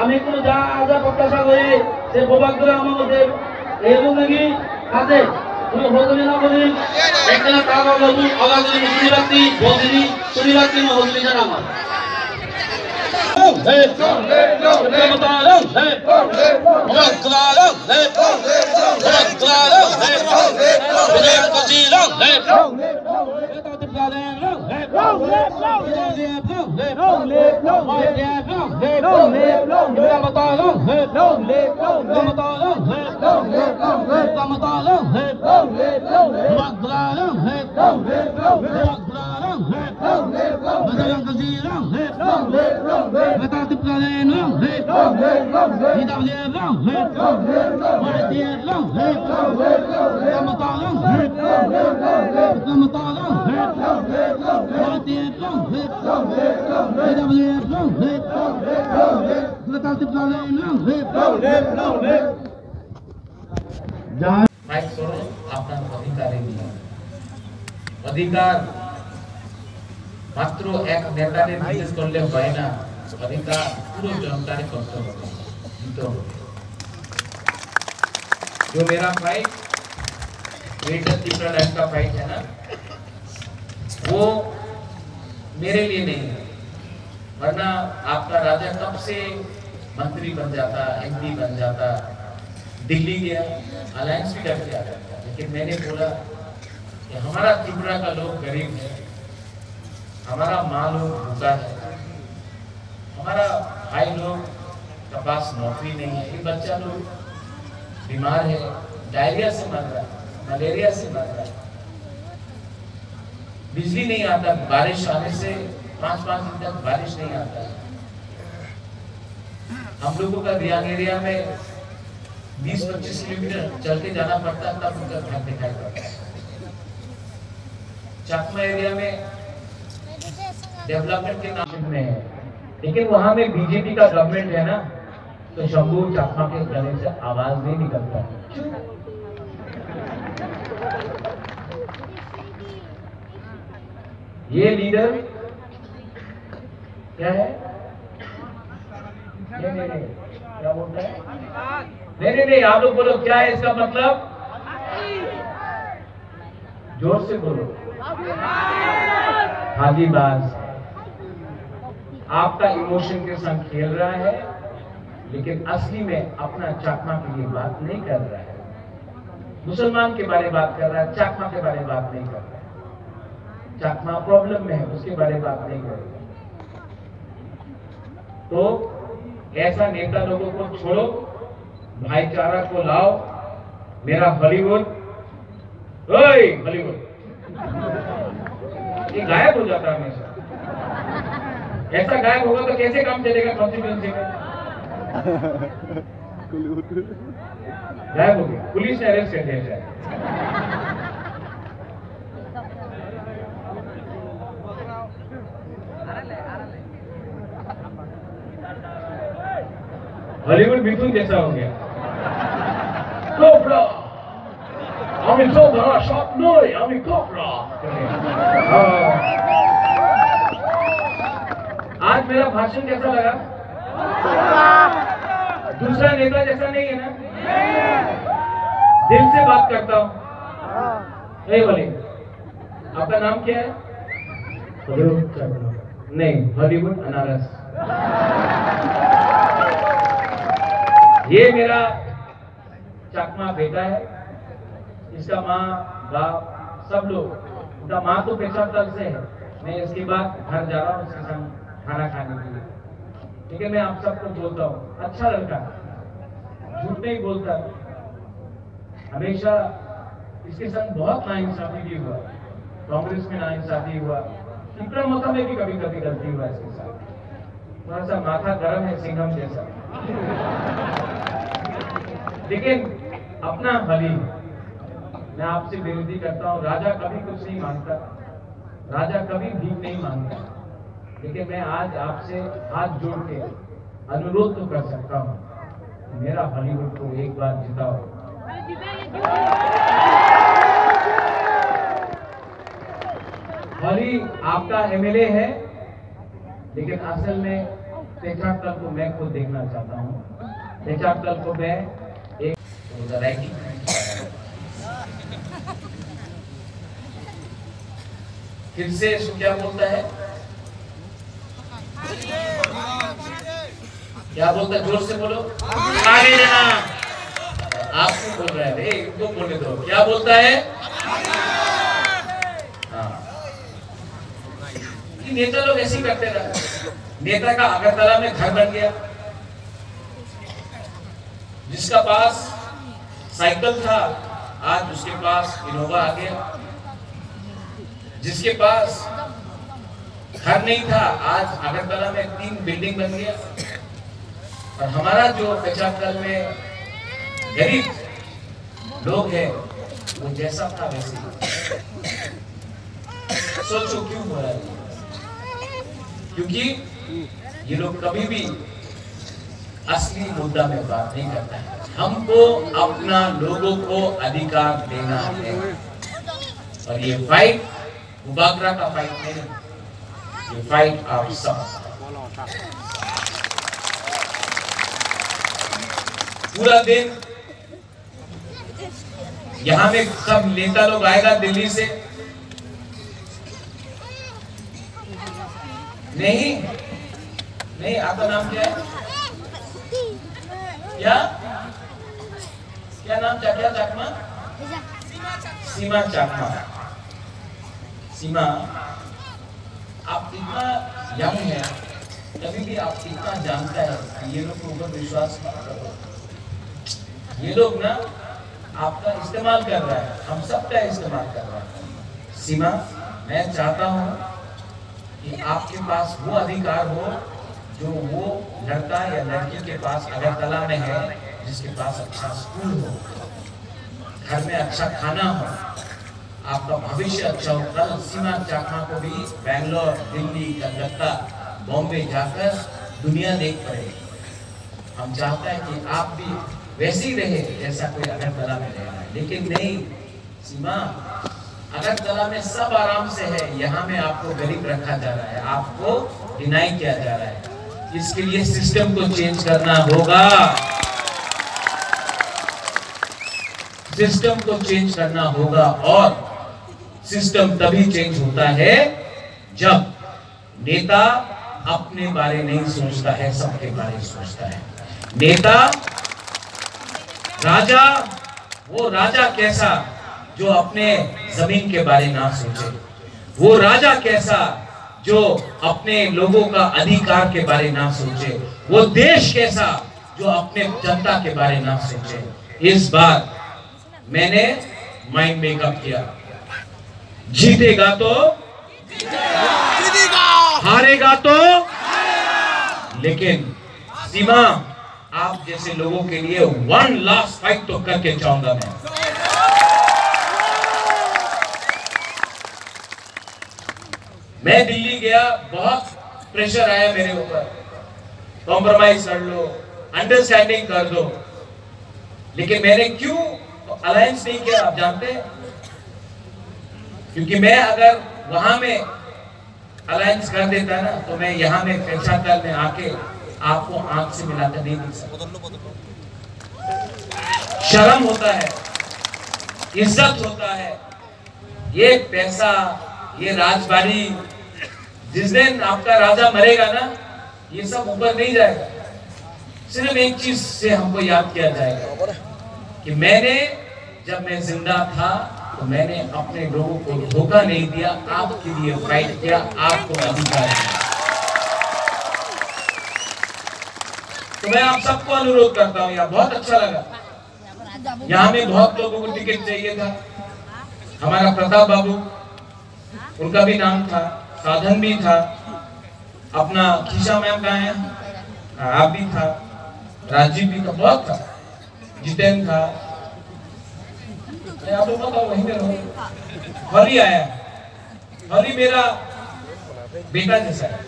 আমি কোনো যা আজা প্রত্যাশা করি সে প্রভাবগুলো আমার মধ্যে এরকম নাকি আছে কোনো হজমি না বলি একখানা তার অগাধি শুনিবাক্তি বদিনী শুনিবাক্তি হজমি জানা আমার अधिकार मात्र एक नेता ने निर्देश करले হয় না अधिकार पूरे जनता ने करते হবে तो जो मेरा फाइट ग्रेटर त्रिपुरा लैंड का फाइट है ना वो मेरे लिए नहीं है वरना आपका राजा कब से मंत्री बन जाता एमपी बन जाता दिल्ली गया अलायंस भी करके आता लेकिन मैंने बोला कि हमारा त्रिपुरा का लोग गरीब है हमारा माँ लोग भूखा है हमारा भाई लोग का पास नौकरी नहीं है ये बच्चा लोग बीमार है डायरिया से मर रहा है मलेरिया से मर रहा है बिजली नहीं आता बारिश आने से 5-5 दिन तक बारिश नहीं आता हम लोगों का रियांग एरिया में 20-25 किलोमीटर चल के जाना पड़ता है तब उनका घर दिखाई पड़ता है चकमा एरिया में डेवलपमेंट के नाम में है लेकिन वहां में बीजेपी का गवर्नमेंट है ना तो शंभू चकमा के गले से आवाज नहीं निकलता ये लीडर क्या है नहीं क्या बोलता है नहीं आप लोग बोलो क्या है इसका मतलब जोर से बोलो हाजीबाज आपका इमोशन के संग खेल रहा है लेकिन असली में अपना चकमा के लिए बात नहीं कर रहा है मुसलमान के बारे में बात कर रहा है चकमा के बारे में बात नहीं कर रहा है चकमा प्रॉब्लम में है उसके बारे में बात नहीं करेगा तो ऐसा नेता लोगों को छोड़ो भाईचारा को लाओ मेरा हॉलीवुड हॉलीवुड ये गायब हो जाता है हमेशा ऐसा गायब होगा तो कैसे काम चलेगा कॉन्स्टिट्यूएंसी में गायब हो गया पुलिस ने अरेस्ट कर दिया शायद हॉलीवुड मिथुन जैसा हो गया कोबरा আমি তো বড় সব নই আমি কোবরা आज मेरा भाषण कैसा लगा दूसरा नेता जैसा नहीं है ना दिल से बात करता हूं नहीं बोले आपका नाम क्या है नहीं हॉलीवुड अनारस ये मेरा चकमा बेटा है इसका माँ बाप सब लोग उनका माँ तो पेशा तक से है मैं इसके बाद घर जा रहा हूँ उसके संग खाना खाने के लिए ठीक है मैं आप सबको बोलता हूँ अच्छा लड़का झूठ नहीं बोलता हमेशा इसके संग बहुत नाइंसाफी भी हुआ कांग्रेस में नाइंसाफी हुआ त्रिपुरा मता में भी कभी कभी गलती हुआ इसके साथ थोड़ा सा माथा गर्म है सिंघम जैसा लेकिन अपना भली मैं आपसे विनती करता हूं राजा कभी कुछ नहीं मांगता राजा कभी भीख नहीं मांगता लेकिन मैं आज आपसे हाथ जोड़ के अनुरोध तो कर सकता हूं मेरा हॉलीवुड को एक बार जिताओ हॉली आपका एमएलए है लेकिन असल में पेशाब दल को मैं खुद देखना चाहता हूँ। पेशाब दल को मैं एक फिर से इसको क्या बोलता है, क्या बोलता है, जोर से बोलो, आगे जाना। आपको बोल रहा है, इनको बोलने दो, क्या बोलता है? नेता लोग ऐसे ही करते रहे। नेता का अगरतला में घर बन गया, जिसका पास साइकिल था आज उसके पास इनोवा आ गया, जिसके पास घर नहीं था आज अगरतला में 3 बिल्डिंग बन गया। और हमारा जो पेशाब में गरीब लोग हैं वो जैसा था वैसे। सोचो क्यों हो रहा है? क्योंकि ये लोग कभी भी असली मुद्दा में बात नहीं करता है। हमको अपना लोगों को अधिकार देना है, और ये फाइट मुबागरा का फाइट नहीं, ये फाइट आप सब। पूरा दिन यहाँ में सब नेता लोग आएगा दिल्ली से, नहीं आपका नाम क्या है? क्या नाम? क्या चकमा? सीमा चकमा। सीमा, आप इतना यंग है, कभी भी आप इतना जानता है कि ये लोग के ऊपर विश्वास मत करो। ये लोग ना आपका इस्तेमाल कर रहा है, हम सबका इस्तेमाल कर रहा है। सीमा, मैं चाहता हूँ कि आपके पास वो अधिकार हो जो वो लड़का या लड़की के पास अगरतला में है, जिसके पास अच्छा स्कूल हो, घर में अच्छा खाना हो, आपका भविष्य अच्छा हो। कल सीमा चाकमा को भी बैंगलोर, दिल्ली, कलकत्ता, बॉम्बे जाकर दुनिया देख पड़े। हम चाहते हैं कि आप भी वैसे ही रहे जैसा कोई अगरतला में रह रहा है। लेकिन नहीं सीमा, अगरतला में सब आराम से है, यहाँ में आपको गरीब रखा जा रहा है, आपको डिनाई किया जा रहा है। इसके लिए सिस्टम को चेंज करना होगा, सिस्टम को चेंज करना होगा। और सिस्टम तभी चेंज होता है जब नेता अपने बारे नहीं सोचता है, सबके बारे में सोचता है। नेता राजा, वो राजा कैसा जो अपने जमीन के बारे ना सोचे, वो राजा कैसा जो अपने लोगों का अधिकार के बारे ना सोचे, वो देश कैसा जो अपने जनता के बारे ना सोचे। इस बार मैंने माइंड मेकअप किया, जीतेगा तो हारेगा तो, लेकिन सीमा आप जैसे लोगों के लिए 1 लास्ट फाइट तो करके जाऊंगा मैं दिल्ली गया, बहुत प्रेशर आया मेरे ऊपर, कॉम्प्रोमाइज कर लो, अंडरस्टैंडिंग कर दो। लेकिन मैंने क्यों अलायंस नहीं किया आप जानते हैं? क्योंकि मैं अगर वहां में अलायंस कर देता ना, तो मैं यहाँ में पेशाब में आके आपको आंख से मिलाकर नहीं दिख सकता। शर्म होता है, इज्जत होता है, ये पैसा, ये राजबाड़ी, जिस दिन आपका राजा मरेगा ना, ये सब ऊपर नहीं जाएगा। सिर्फ एक चीज से हमको याद किया जाएगा कि मैंने, जब मैं जिंदा था तो मैंने अपने लोगों को धोखा नहीं दिया, आपके लिए फाइट किया, आपको अधिकार दिया। तो मैं आप सबको अनुरोध करता हूँ, यहाँ बहुत अच्छा लगा, यहाँ में बहुत लोगों को टिकट चाहिए था। हमारा प्रताप बाबू, उनका भी नाम था, साधन भी था, अपना खीसा मैम का है, आप भी था, राजीव भी था, बहुत था, जितेंद्र था, आप लोग बताओ वहीं पे रहो। हरी आया, हरी मेरा बेटा जैसा है।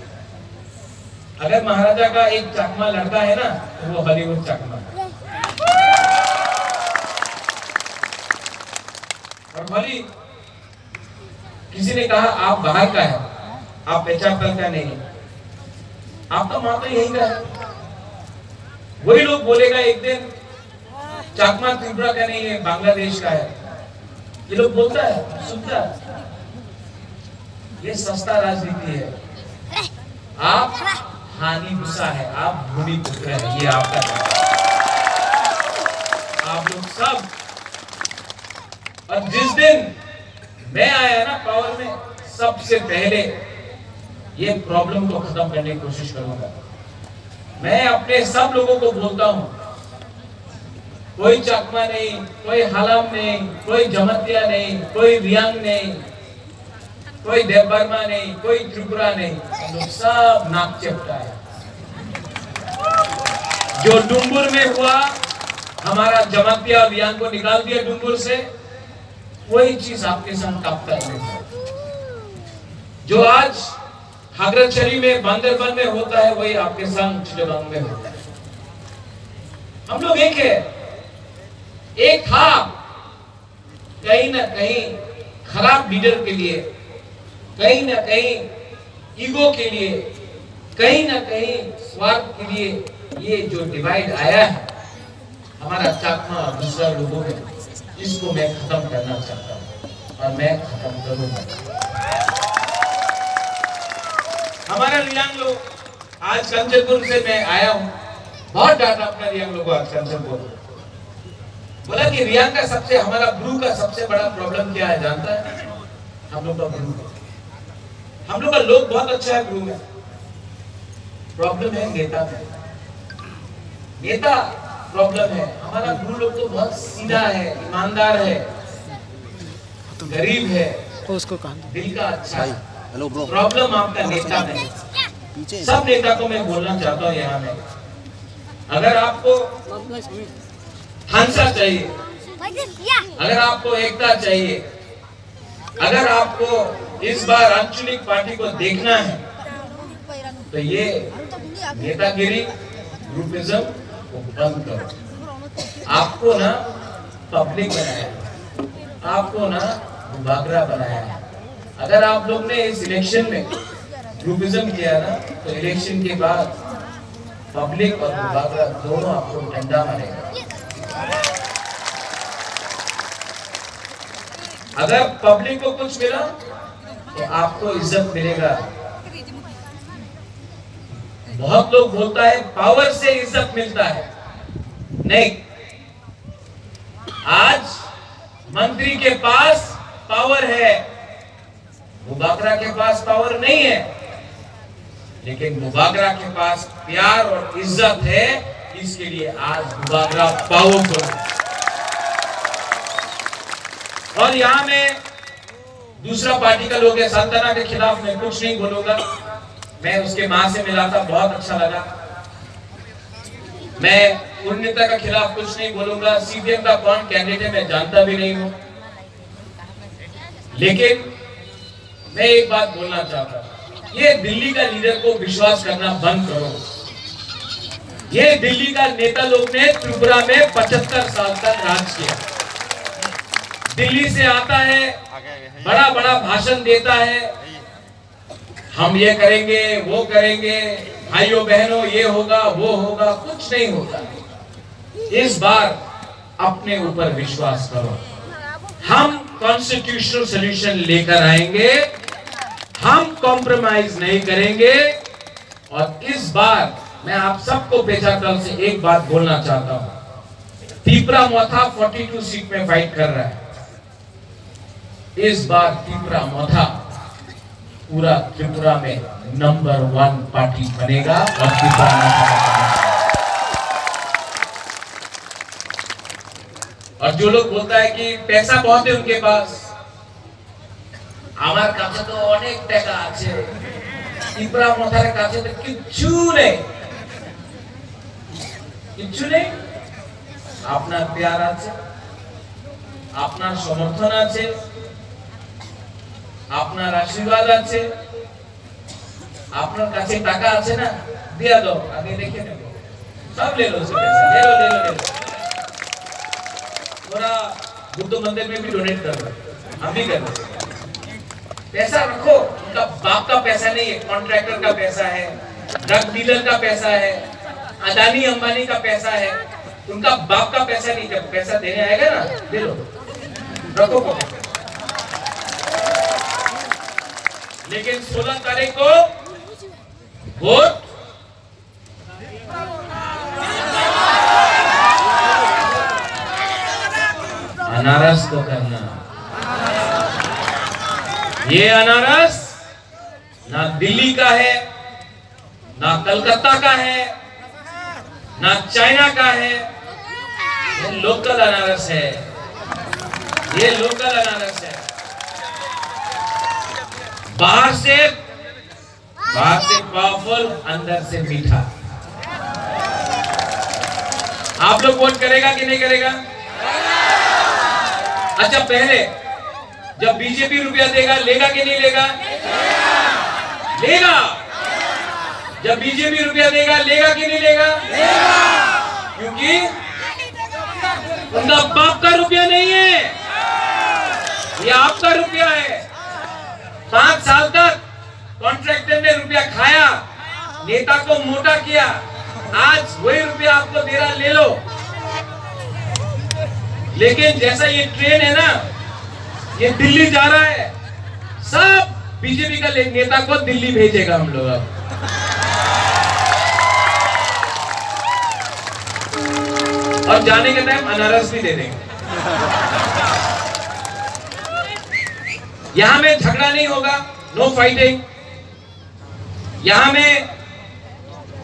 अगर महाराजा का एक चकमा लड़का है ना, तो वो हॉलीवुड चकमा है। और हरी, किसी ने कहा आप बाहर का है, आप पेचापल का नहीं, आपका माँ तो यही का है। वही लोग बोलेगा एक दिन चाकमा त्रिपुरा का नहीं है, बांग्लादेश का है। ये लोग बोलता है, सुनता है। ये सस्ता राजनीति है। आप हानि गुस्सा है, आप भूमिपुत्र है, ये आपका है। आप लोग सब। और जिस दिन मैं आया ना पावर में, सबसे पहले ये प्रॉब्लम को खत्म करने की कोशिश करूंगा। मैं अपने सब लोगों को बोलता हूं, कोई चकमा नहीं, कोई हलम नहीं, कोई जमतिया नहीं, कोई रियांग नहीं, कोई देवबर्मा नहीं, कोई त्रिपुरा नहीं, हम लोग सब नाक चपटा है। जो डुम्बुर में हुआ, हमारा जमतिया और रियांग को निकाल दिया डुम्बुर से, वही चीज आपके संग कापता है। जो आज हागरचरी में बांदरबन में होता है, वही आपके संग चिटगांव में होता है। हम लोग एक है, एक था। कहीं ना कहीं खराब लीडर के लिए, कहीं ना कहीं ईगो के लिए, कहीं ना कहीं स्वार्थ के लिए ये जो डिवाइड आया है हमारा चाकमा और दूसरा लोगों में, इसको मैं खत्म करना चाहता हूं और मैं खत्म करूंगा। हमारा रियांग लोग आज कंचनपुर से मैं आया हूं, बहुत डांटा अपना रियांग लोगों आज कंचनपुर। बोला कि रियांग का सबसे, हमारा ब्रू का सबसे बड़ा प्रॉब्लम क्या है जानता है? हम लोग का ब्रू, हम लोग का लोग बहुत अच्छा है ब्रू में, प्रॉब्लम है नेता में। नेता प्रॉब्लम है। हमारा ब्रू लोग तो बहुत सीधा है, ईमानदार है, गरीब है, उसको कहा दिल का अच्छा है। Hello bro. प्रॉब्लम आपका नेता में। सब नेता को मैं बोलना चाहता हूँ यहाँ में, अगर आपको हंसा चाहिए, अगर आपको एकता चाहिए, अगर आपको इस बार आंचलिक पार्टी को देखना है, तो ये नेतागिरी, ग्रुपिज्म को बंद करो। आपको ना पब्लिक बनाया, आपको ना बागरा बनाया। अगर आप लोग ने इस इलेक्शन में ग्रुपिज्म किया ना, तो इलेक्शन के बाद पब्लिक और बागरा दोनों आपको डंडा मारेगा। अगर पब्लिक को कुछ मिला तो आपको इज्जत मिलेगा। बहुत लोग बोलता है पावर से इज्जत मिलता है, नहीं। आज मंत्री के पास पावर है, मुबागरा के पास पावर नहीं है, लेकिन मुबागरा के पास प्यार और इज्जत है। इसके लिए आज मुबागरा पावरफुल। और यहाँ में दूसरा पार्टी का लोग है, संतना के खिलाफ मैं कुछ नहीं बोलूंगा। मैं उसके मां से मिला था, बहुत अच्छा लगा। मैं उन नेता के खिलाफ कुछ नहीं बोलूंगा। सीपीएम का कौन कैंडिडेट है मैं जानता भी नहीं हूं, लेकिन मैं एक बात बोलना चाहता हूं, ये दिल्ली का लीडर को विश्वास करना बंद करो। ये दिल्ली का नेता लोग ने त्रिपुरा में 75 साल तक राज किया। दिल्ली से आता है, बड़ा बड़ा भाषण देता है, हम ये करेंगे, वो करेंगे, भाइयों बहनों ये होगा, वो होगा, कुछ नहीं होता। इस बार अपने ऊपर विश्वास करो। हम कॉन्स्टिट्यूशनल सॉल्यूशन लेकर आएंगे, हम कॉम्प्रोमाइज नहीं करेंगे। और इस बार मैं आप सबको पेचाकल से एक बात बोलना चाहता हूं, त्रिपुरा मोथा 42 सीट में फाइट कर रहा है। इस बार त्रिपुरा मोथा पूरा त्रिपुरा में नंबर 1 पार्टी बनेगा और त्रिपुरा और जो लोग बोलता है कि पैसा बहुत है उनके पास, আমার কাছে তো অনেক টাকা আছে, त्रिपुरा मोथार কাছে তো কিচ্ছু নেই, কিচ্ছু নেই। আপনার প্যার আছে, আপনার সমর্থন আছে, আপনার আশীর্বাদ আছে, আপনার কাছে টাকা আছে না, দিয়া দাও, আগে দেখে নেব, সব ले लो उससे पैसा, ले लो ले लो ले लो। थोड़ा बुद्ध मंदिर में भी डोनेट कर दो, हम भी कर दो। पैसा रखो, उनका बाप का पैसा नहीं है, कॉन्ट्रैक्टर का पैसा है, ड्रग डीलर का पैसा है, अदानी अंबानी का पैसा है, उनका बाप का पैसा नहीं। जब पैसा देने आएगा ना, दे लो, रखो पॉकेट में। लेकिन 16 तारीख को वोट अनारस को करना। ये अनारस ना दिल्ली का है, ना कलकत्ता का है, ना चाइना का है, ये लोकल अनारस है। ये लोकल अनारस है। बाहर से पावरफुल, अंदर से मीठा। आप लोग वोट करेगा कि नहीं करेगा? अच्छा, पहले जब बीजेपी रुपया देगा, लेगा कि नहीं लेगा? लेगा। जब बीजेपी रुपया देगा, लेगा कि नहीं लेगा? क्योंकि उनका बाप का रुपया नहीं है, ये आपका रुपया है। 5 साल तक कॉन्ट्रैक्टर ने रुपया खाया, नेता को मोटा किया, आज वही रुपया आपको दे रहा, ले लो। लेकिन जैसा ये ट्रेन है ना, ये दिल्ली जा रहा है, सब बीजेपी का नेता को दिल्ली भेजेगा हम लोग अब। और जाने के टाइम अनारस भी दे देंगे। यहां में झगड़ा नहीं होगा, नो फाइटिंग। यहां में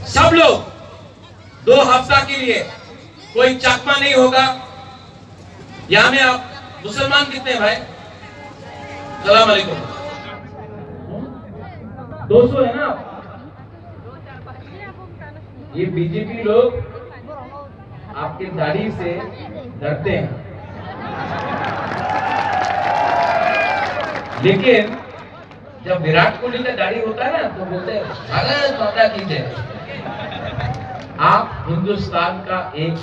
सब लोग 2 हफ्ता के लिए कोई चकमा नहीं होगा। यहां में आप मुसलमान कितने हैं भाई? सलाम अलैकुम। 200 है ना? ये बीजेपी लोग आपके दाढ़ी से डरते हैं, लेकिन जब विराट कोहली का दाढ़ी होता है ना, तो बोलते हैं भारत माता की जय। आप हिंदुस्तान का एक